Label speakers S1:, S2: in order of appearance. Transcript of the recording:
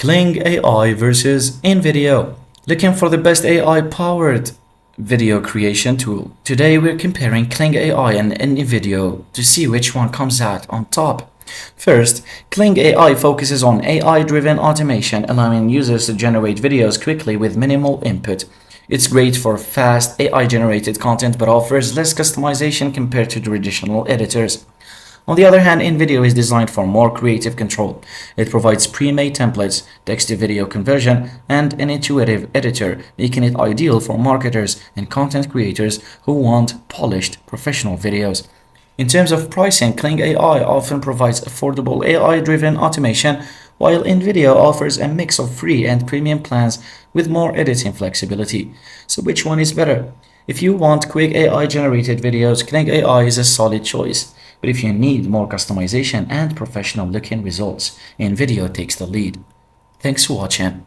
S1: Kling AI versus InVideo. Looking for the best AI-powered video creation tool. Today we're comparing Kling AI and InVideo to see which one comes out on top. First, Kling AI focuses on AI-driven automation, allowing users to generate videos quickly with minimal input. It's great for fast AI-generated content but offers less customization compared to traditional editors. On the other hand, InVideo is designed for more creative control. It provides pre-made templates, text-to-video conversion, and an intuitive editor, making it ideal for marketers and content creators who want polished, professional videos. In terms of pricing, Kling AI often provides affordable AI-driven automation, while InVideo offers a mix of free and premium plans with more editing flexibility. So which one is better? If you want quick AI-generated videos, Kling AI is a solid choice. But if you need more customization and professional-looking results, InVideo takes the lead. Thanks for watching.